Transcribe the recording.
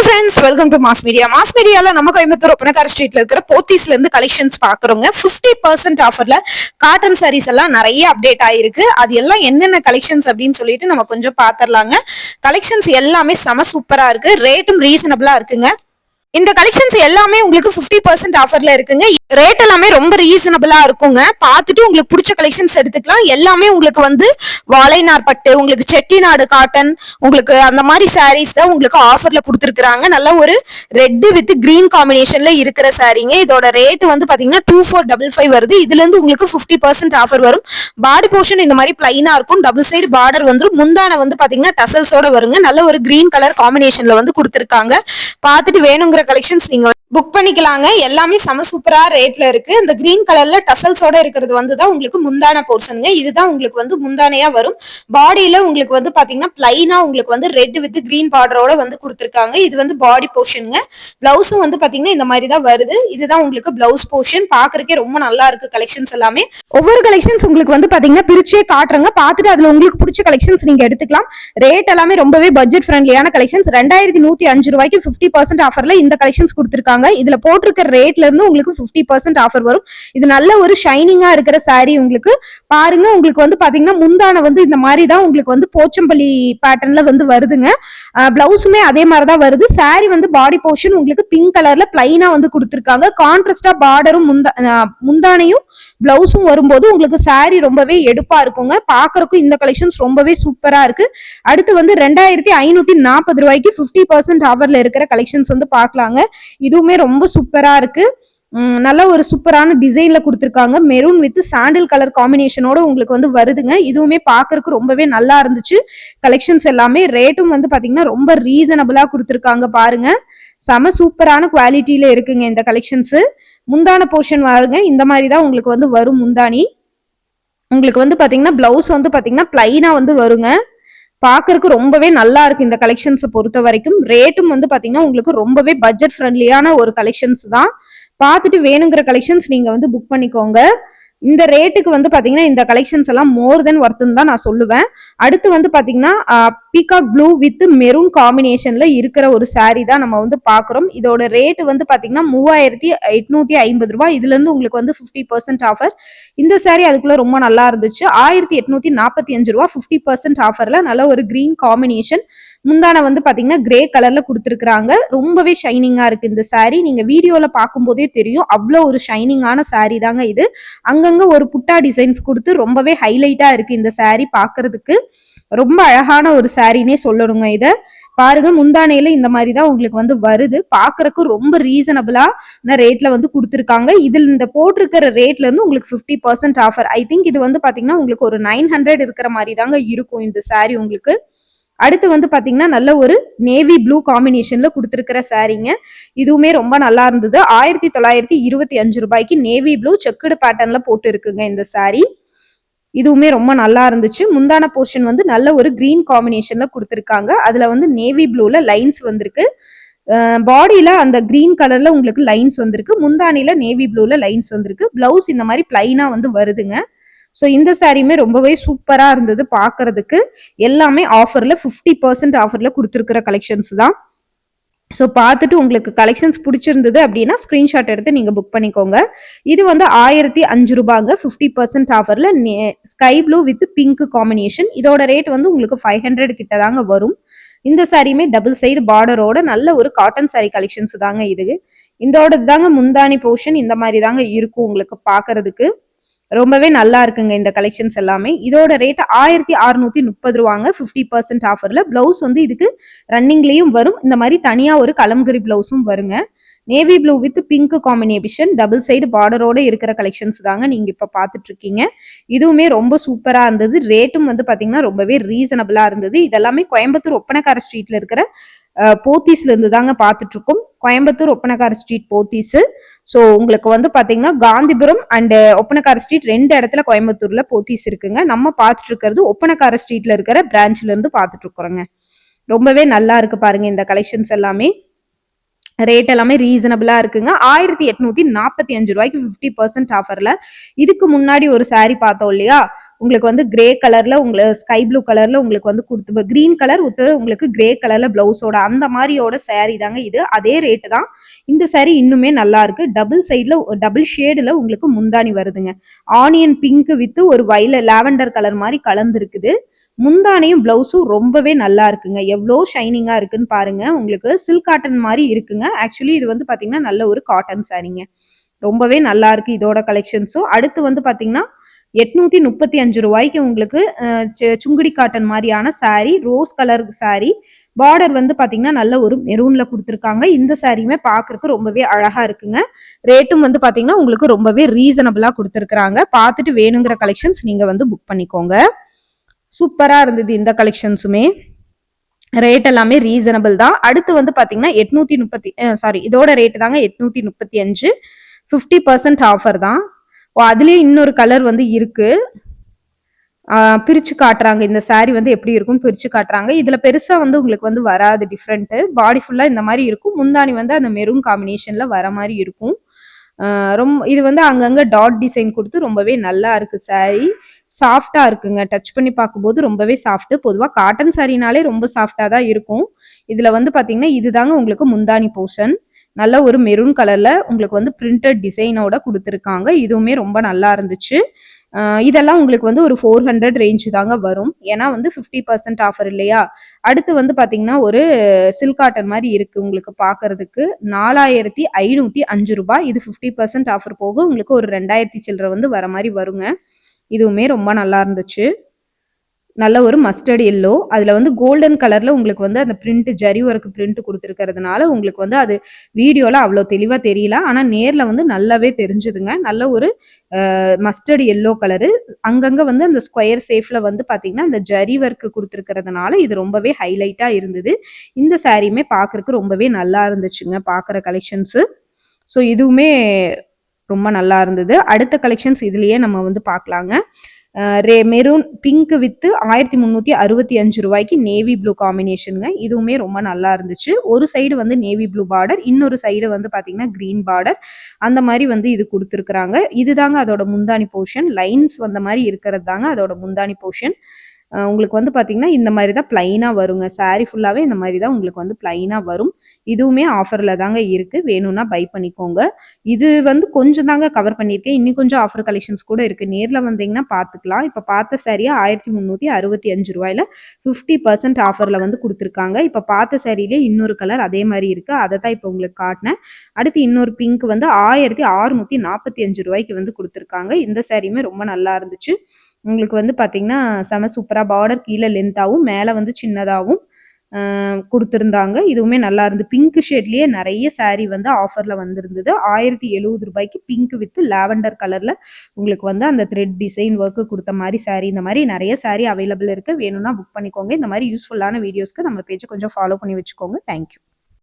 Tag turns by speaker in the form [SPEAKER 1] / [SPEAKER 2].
[SPEAKER 1] Friends, welcome to mass media. Mass மீடியால நம்ம கோயம்புத்தூர் ஒப்பனக்கார ஸ்ட்ரீட்ல இருக்கிற போத்தீஸ்ல இருந்து கலெக்ஷன்ஸ் பாக்குறோங்க. 50% ஆஃபர்ல காட்டன் சாரீஸ் எல்லாம் நிறைய அப்டேட் ஆயிருக்கு. அது எல்லாம் என்னென்ன கலெக்ஷன்ஸ் அப்படின்னு சொல்லிட்டு நம்ம கொஞ்சம் பாத்திரலாங்க. கலெக்ஷன்ஸ் எல்லாமே செம சூப்பரா இருக்கு, ரேட்டும் ரீசனபிளா இருக்குங்க. இந்த கலெக்ஷன்ஸ் எல்லாமே உங்களுக்கு 50% ஆஃபர்ல இருக்குங்க. ரேட் எல்லாமே ரொம்ப ரீசனபிளா இருக்குங்க. பார்த்துட்டு உங்களுக்கு பிடிச்ச கலெக்ஷன்ஸ் எடுத்துக்கலாம். எல்லாமே உங்களுக்கு வந்து வாழைநார் பட்டு, உங்களுக்கு செட்டிநாடு காட்டன், உங்களுக்கு அந்த மாதிரி சாரீஸ் தான் உங்களுக்கு ஆஃபர்ல கொடுத்துருக்காங்க. நல்ல ஒரு ரெட் வித் கிரீன் காம்பினேஷன்ல இருக்கிற சாரீங்க. இதோட ரேட் வந்து பாத்தீங்கன்னா 2455 வருது. இதுல இருந்து உங்களுக்கு 50% ஆஃபர் வரும். பாடி போர்ஷன் இந்த மாதிரி பிளைனா இருக்கும். டபுள் சைடு பார்டர் வந்துடும். முந்தான வந்து பாத்தீங்கன்னா டசல்ஸோட வருங்க. நல்ல ஒரு கிரீன் கலர் காம்பினேஷன்ல வந்து கொடுத்துருக்காங்க. பார்த்துட்டு வேணுங்கிற கலெக்ஷன்ஸ் நீங்க புக் பண்ணிக்கலாங்க. எல்லாமே செம சூப்பரா ரேட்ல இருக்கு. இந்த கிரீன் கலர்ல டசல்ஸோட இருக்கிறது வந்து தான் உங்களுக்கு முந்தான போர்ஷனுங்க. இதுதான் உங்களுக்கு வந்து முந்தானையா வரும். பாடியில உங்களுக்கு வந்து பாத்தீங்கன்னா பிளைனா உங்களுக்கு வந்து ரெட் வித் கிரீன் பார்டரோட வந்து கொடுத்துருக்காங்க. இது வந்து பாடி போர்ஷனுங்க. பிளவுஸும் வந்து பாத்தீங்கன்னா இந்த மாதிரி தான் வருது. இதுதான் உங்களுக்கு பிளவுஸ் போர்ஷன். பாக்குறதுக்கே ரொம்ப நல்லா இருக்கு கலெக்ஷன்ஸ் எல்லாமே. ஒவ்வொரு கலெக்ஷன்ஸ் உங்களுக்கு வந்து பாத்தீங்கன்னா பிரிச்சே காட்டுறங்க. பார்த்துட்டு அதுல உங்களுக்கு பிடிச்ச கலெக்ஷன்ஸ் நீங்க எடுத்துக்கலாம். ரேட் எல்லாமே ரொம்பவே பட்ஜெட் ஃப்ரெண்ட்லியான கலெக்ஷன்ஸ். 2105 ரூபாய்க்கு 50% ஆஃபர்ல இந்த கலெக்ஷன்ஸ் கொடுத்துருக்காங்க. இதுல போட்டிருக்க ரேட்ல இருந்து உங்களுக்கு 50% ஆஃபர் வரும். இது நல்ல ஒரு ஷைனிங்கா இருக்கிற சாரி. உங்களுக்கு பாருங்க, உங்களுக்கு வந்து பாத்தீங்கன்னா முந்தான வந்து இந்த மாதிரி தான் உங்களுக்கு வந்து போச்சம்பள்ளி பேட்டர்ன்ல வந்து வருதுங்க. பிளவுஸுமே அதே மாதிரி தான் வருது. சாரி வந்து பாடி போர்ஷன் உங்களுக்கு பிங்க் கலர்ல பிளைனா வந்து கொடுத்துருக்காங்க. கான்ட்ராஸ்டா பார்டரும் முந்தானையும் பிளவுஸும் வரும்போது உங்களுக்கு சாரி ரொம்பவே எடுப்பா இருக்குங்க. பாக்குறதுக்கும் இந்த கலெக்ஷன்ஸ் ரொம்பவே சூப்பரா இருக்கு. அடுத்து வந்து 2540 ரூபாய்க்கு 50% ஆஃபர்ல இருக்கிற கலெக்ஷன்ஸ் வந்து பாக்கலாங்க. இதுவுமே ரொம்ப சூப்பரா இருக்கு. நல்ல ஒரு சூப்பரான டிசைன்ல கொடுத்துருக்காங்க. மெரூன் வித் சாண்டில் கலர் காம்பினேஷனோட உங்களுக்கு வந்து வருதுங்க. இதுவுமே பாக்குறதுக்கு ரொம்பவே நல்லா இருந்துச்சு. கலெக்ஷன்ஸ் எல்லாமே ரேட்டும் வந்து பாத்தீங்கன்னா ரொம்ப ரீசனபிளா கொடுத்துருக்காங்க. பாருங்க, செம சூப்பரான குவாலிட்டியில இருக்குங்க இந்த கலெக்ஷன்ஸ். முந்தான போர்ஷன் பாருங்க, இந்த மாதிரி தான் உங்களுக்கு வந்து வரும் முந்தானி. உங்களுக்கு வந்து பாத்தீங்கன்னா பிளவுஸ் வந்து பாத்தீங்கன்னா பிளைனா வந்து வருங்க. பாக்குறதுக்கு ரொம்பவே நல்லா இருக்கு இந்த கலெக்ஷன்ஸை பொறுத்த வரைக்கும். ரேட்டும் வந்து பாத்தீங்கன்னா உங்களுக்கு ரொம்பவே பட்ஜெட் ஃப்ரெண்ட்லியான ஒரு கலெக்ஷன்ஸ் தான். பார்த்துட்டு வேணுங்கிற கலெக்ஷன்ஸ் நீங்க வந்து புக் பண்ணிக்கோங்க. இந்த ரேட்டுக்கு வந்து பாத்தீங்கன்னா இந்த கலெக்ஷன்ஸ் எல்லாம் மோர் தென் ஒர்த்துன்னு தான் நான் சொல்லுவேன். அடுத்து வந்து பாத்தீங்கன்னா பீகாக் ப்ளூ வித் மெரூன் காம்பினேஷன்ல இருக்கிற ஒரு சாரி தான் நம்ம வந்து பாக்குறோம். இதோட ரேட் வந்து பாத்தீங்கன்னா 3850 ரூபாய். இதுல இருந்து உங்களுக்கு வந்து 50% ஆஃபர். இந்த சாரி அதுக்குள்ள ரொம்ப நல்லா இருந்துச்சு. 1845 ரூபாய் 50% ஆஃபர்ல நல்ல ஒரு கிரீன் காம்பினேஷன். முந்தான வந்து பாத்தீங்கன்னா கிரே கலர்ல கொடுத்துருக்காங்க. ரொம்பவே ஷைனிங்கா இருக்கு இந்த சாரி. நீங்க வீடியோல பார்க்கும் போதே தெரியும், அவ்வளவு ஒரு ஷைனிங்கான சாரி தாங்க இது. அங்கங்க ஒரு புட்டா டிசைன்ஸ் கொடுத்து ரொம்பவே ஹைலைட்டா இருக்கு இந்த சாரி. பாக்குறதுக்கு ரொம்ப அழகான ஒரு சாரினே சொல்லணுங்க. இத பாருங்க, முந்தானையில இந்த மாதிரி தான் உங்களுக்கு வந்து வருது. பாக்குறதுக்கு ரொம்ப ரீசனபிளா ரேட்ல வந்து கொடுத்துருக்காங்க. இதுல இந்த போட்டிருக்கிற ரேட்ல இருந்து உங்களுக்கு 50% ஆஃபர். ஐ திங்க் இது வந்து பாத்தீங்கன்னா உங்களுக்கு ஒரு 900 இருக்கிற மாதிரி தாங்க இருக்கும் இந்த சாரி உங்களுக்கு. அடுத்து வந்து பாத்தீங்கன்னா நல்ல ஒரு நேவி ப்ளூ காம்பினேஷன்ல கொடுத்துருக்கிற சாரீங்க. இதுவுமே ரொம்ப நல்லா இருந்தது. 1925 ரூபாய்க்கு நேவி ப்ளூ செக்குடு பேட்டர்ன்ல போட்டு இருக்குங்க இந்த சாரி. இதுவுமே ரொம்ப நல்லா இருந்துச்சு. முந்தான போர்ஷன் வந்து நல்ல ஒரு கிரீன் காம்பினேஷன்ல கொடுத்துருக்காங்க. அதுல வந்து நேவி ப்ளூல லைன்ஸ் வந்திருக்கு. பாடியில அந்த கிரீன் கலர்ல உங்களுக்கு லைன்ஸ் வந்திருக்கு. முந்தானில நேவி ப்ளூல லைன்ஸ் வந்திருக்கு. பிளவுஸ் இந்த மாதிரி பிளைனா வந்து வருதுங்க. ஸோ இந்த சாரியுமே ரொம்பவே சூப்பரா இருந்தது பாக்குறதுக்கு. எல்லாமே ஆஃபர்ல 50% ஆஃபர்ல கொடுத்துருக்கிற கலெக்ஷன்ஸ் தான். ஸோ பார்த்துட்டு உங்களுக்கு கலெக்ஷன்ஸ் பிடிச்சிருந்தது அப்படின்னா ஸ்கிரீன்ஷாட் எடுத்து நீங்க புக் பண்ணிக்கோங்க. இது வந்து 1005 ரூபாங்க 50% ஆஃபர்ல sky blue with pink combination. இதோட ரேட் வந்து உங்களுக்கு 500 கிட்ட தாங்க வரும். இந்த சாரியுமே டபுள் சைடு பார்டரோட நல்ல ஒரு காட்டன் சாரி கலெக்ஷன்ஸ் தாங்க இது. இதோட தாங்க முந்தானி போர்ஷன் இந்த மாதிரி தாங்க இருக்கும் உங்களுக்கு பாக்குறதுக்கு. ரொம்பவே நல்லா இருக்குங்க இந்த கலெக்ஷன்ஸ் எல்லாமே. இதோட ரேட் 1630 ரூபாங்க 50% ஆஃபர்ல. பிளவுஸ் வந்து இதுக்கு ரன்னிங்லயும் வரும். இந்த மாதிரி தனியா ஒரு கலம்கரி பிளவுஸும் வருங்க. Navy blue with pink combination double side பார்டரோட இருக்கிற கலெக்ஷன்ஸ் தாங்க நீங்க இப்ப பாத்துட்டு இருக்கீங்க. இதுவுமே ரொம்ப சூப்பரா இருந்தது. ரேட்டும் வந்து பாத்தீங்கன்னா ரொம்பவே ரீசனபிளா இருந்தது. இதெல்லாமே கோயம்புத்தூர் ஒப்பனக்கார ஸ்ட்ரீட்ல இருக்கிற போத்தீஸ்ல இருந்து தாங்க பாத்துட்டு இருக்கோம். கோயம்புத்தூர் ஒப்பனக்கார ஸ்ட்ரீட் போத்தீஸ். ஸோ உங்களுக்கு வந்து பாத்தீங்கன்னா காந்திபுரம் அண்ட் ஒப்பனக்கார ஸ்ட்ரீட் 2 இடத்துல கோயம்புத்தூர்ல போத்தீஸ் இருக்குங்க. நம்ம பார்த்துட்டு இருக்கிறது ஒப்பனக்கார ஸ்ட்ரீட்ல இருக்கிற பிரான்ச்ல இருந்து பார்த்துட்டு இருக்கிறோங்க. ரொம்பவே நல்லா இருக்கு பாருங்க இந்த கலெக்ஷன்ஸ் எல்லாமே. ரேட் எல்லாமே ரீசனபிளா இருக்குங்க. 1845 ரூபாய்க்கு 50% ஆஃபர்ல. இதுக்கு முன்னாடி ஒரு சாரி பார்த்தோம் இல்லையா, உங்களுக்கு வந்து கிரே கலர்ல உங்களுக்கு ஸ்கை ப்ளூ கலர்ல உங்களுக்கு வந்து கொடுத்து கிரீன் கலர் வித் உங்களுக்கு கிரே கலர்ல பிளவுஸோட அந்த மாதிரியோட saree தாங்க இது. அதே ரேட்டு தான். இந்த saree இன்னுமே நல்லா இருக்கு. டபுள் சைட்ல டபுள் ஷேடுல உங்களுக்கு முந்தானி வருதுங்க. ஆனியன் பிங்க் வித் ஒரு லாவெண்டர் கலர் மாதிரி கலந்து இருக்குது. முந்தானையும் பிளவுஸும் ரொம்பவே நல்லா இருக்குங்க. எவ்வளோ ஷைனிங்கா இருக்குன்னு பாருங்க. உங்களுக்கு சில்க் காட்டன் மாதிரி இருக்குங்க. ஆக்சுவலி இது வந்து பாத்தீங்கன்னா நல்ல ஒரு காட்டன் சாரீங்க. ரொம்பவே நல்லா இருக்கு இதோட கலெக்ஷன்ஸும். அடுத்து வந்து பாத்தீங்கன்னா 835 ரூபாய்க்கு உங்களுக்கு சுங்குடி காட்டன் மாதிரியான sorry, rose colour sorry. Border வந்து பாத்தீங்கன்னா நல்ல ஒரு மெரூன்ல கொடுத்துருக்காங்க. இந்த சாரியுமே பாக்குறதுக்கு ரொம்பவே அழகா இருக்குங்க. ரேட்டும் வந்து பாத்தீங்கன்னா உங்களுக்கு ரொம்பவே ரீசனபிளா கொடுத்துருக்காங்க. பார்த்துட்டு வேணுங்கிற கலெக்ஷன்ஸ் நீங்க வந்து புக் பண்ணிக்கோங்க. சூப்பரா இருந்தது இந்த கலெக்ஷன்ஸுமே. ரேட் எல்லாமே ரீசனபிள் தான். அடுத்து வந்து பாத்தீங்கன்னா 830 இதோட ரேட் தாங்க 835. 50% ஆஃபர் தான். அதுலயே இன்னொரு கலர் வந்து இருக்கு. பிரிச்சு காட்டுறாங்க. இந்த சாரி வந்து எப்படி இருக்கும் பிரிச்சு காட்டுறாங்க. இதுல பெருசா வந்து உங்களுக்கு வந்து வராது டிஃப்ரெண்ட். பாடி ஃபுல்லா இந்த மாதிரி இருக்கும். முந்தானி வந்து அந்த மெரூன் காம்பினேஷன்ல வர மாதிரி இருக்கும். ரொம்ப இது வந்து அங்கங்க டாட் டிசைன் கொடுத்து ரொம்பவே நல்லா இருக்கு சாரி. சாஃப்டா இருக்குங்க. டச் பண்ணி பார்க்கும்போது ரொம்பவே சாஃப்ட். பொதுவா காட்டன் சாரினாலே ரொம்ப சாஃப்டா தான் இருக்கும். இதுல வந்து பாத்தீங்கன்னா இதுதாங்க உங்களுக்கு முந்தானி போர்ஷன். நல்ல ஒரு மெரூன் கலர்ல உங்களுக்கு வந்து பிரிண்டட் டிசைனோட கொடுத்துருக்காங்க. இதுவுமே ரொம்ப நல்லா இருந்துச்சு. இதெல்லாம் உங்களுக்கு வந்து ஒரு 400 ரேஞ்ச் தாங்க வரும். ஏன்னா வந்து 50% ஆஃபர் இல்லையா. அடுத்து வந்து பாத்தீங்கன்னா ஒரு சில்க் காட்டன் மாதிரி இருக்கு உங்களுக்கு பாக்குறதுக்கு. 4505 ரூபாய். இது 50% ஆஃபர் போக உங்களுக்கு ஒரு 2000 சில்லற வந்து வர மாதிரி வருங்க. இதுவுமே ரொம்ப நல்லா இருந்துச்சு. நல்ல ஒரு மஸ்டர்ட் எல்லோ. அதுல வந்து கோல்டன் கலர்ல உங்களுக்கு வந்து அந்த பிரிண்ட் ஜரி ஒர்க் பிரிண்ட் கொடுத்துருக்கிறதுனால உங்களுக்கு வந்து அது வீடியோல அவ்வளோ தெளிவா தெரியல. ஆனா நேர்ல வந்து நல்லாவே தெரிஞ்சுதுங்க. நல்ல ஒரு மஸ்டர்ட் எல்லோ கலரு. அங்கங்க வந்து அந்த ஸ்கொயர் சேஃப்ல வந்து பாத்தீங்கன்னா அந்த ஜரி ஒர்க் கொடுத்துருக்கிறதுனால இது ரொம்பவே ஹைலைட்டா இருந்தது. இந்த சாரியுமே பாக்குறதுக்கு ரொம்பவே நல்லா இருந்துச்சுங்க பாக்குற கலெக்ஷன்ஸ். ஸோ இதுவுமே ரொம்ப நல்லா இருந்தது. அடுத்த கலெக்ஷன்ஸ் இதுலயே நம்ம வந்து பார்க்கலாங்க. மெரூன் பிங்க் வித் 1365 ரூபாய்க்கு நேவி ப்ளூ காம்பினேஷனுங்க. இதுவுமே ரொம்ப நல்லா இருந்துச்சு. ஒரு சைடு வந்து நேவி ப்ளூ பார்டர், இன்னொரு சைடு வந்து பாத்தீங்கன்னா கிரீன் பார்டர். அந்த மாதிரி வந்து இது கொடுத்துருக்காங்க. இதுதாங்க அதோட முந்தானி போர்ஷன். லைன்ஸ் வந்த மாதிரி இருக்கிறது தாங்க அதோட முந்தானி போர்ஷன். உங்களுக்கு வந்து பாத்தீங்கன்னா இந்த மாதிரி தான் பிளைனா வருங்க. சாரி ஃபுல்லாவே இந்த மாதிரி தான் உங்களுக்கு வந்து பிளைனா வரும். இதுவுமே ஆஃபர்ல தாங்க இருக்கு. வேணும்னா பை பண்ணிக்கோங்க. இது வந்து கொஞ்சம் தாங்க கவர் பண்ணியிருக்கேன். இன்னும் கொஞ்சம் ஆஃபர் கலெக்ஷன்ஸ் கூட இருக்கு. நேர்ல வந்தீங்கன்னா பாத்துக்கலாம். இப்ப பார்த்த சாரியா 1365 ரூபாயில 50% ஆஃபர்ல வந்து கொடுத்துருக்காங்க. இப்ப பார்த்த சாரியிலே இன்னொரு கலர் அதே மாதிரி இருக்கு. அதை தான் இப்ப உங்களுக்கு காட்டினேன். அடுத்து இன்னொரு பிங்க் வந்து 1645 ரூபாய்க்கு வந்து கொடுத்துருக்காங்க. இந்த சாரியுமே ரொம்ப நல்லா இருந்துச்சு. உங்களுக்கு வந்து பாத்தீங்கன்னா செம சூப்பரா பார்டர் கீழே லென்த்தாவும் மேல வந்து சின்னதாவும் கொடுத்துருந்தாங்க. இதுவுமே நல்லா இருந்து. பிங்க் ஷேட்லயே நிறைய சாரி வந்து ஆஃபர்ல வந்திருந்தது. 1070 ரூபாய்க்கு பிங்க் வித் லாவெண்டர் கலர்ல உங்களுக்கு வந்து அந்த த்ரெட் டிசைன் ஒர்க் கொடுத்த மாதிரி சாரி. இந்த மாதிரி நிறைய சாரி அவைலபிள் இருக்கு. வேணும்னா புக் பண்ணிக்கோங்க. இந்த மாதிரி யூஸ்ஃபுல்லான வீடியோஸ்க்கு நம்ம பேஜை கொஞ்சம் ஃபாலோ பண்ணி வச்சுக்கோங்க. தேங்க்யூ.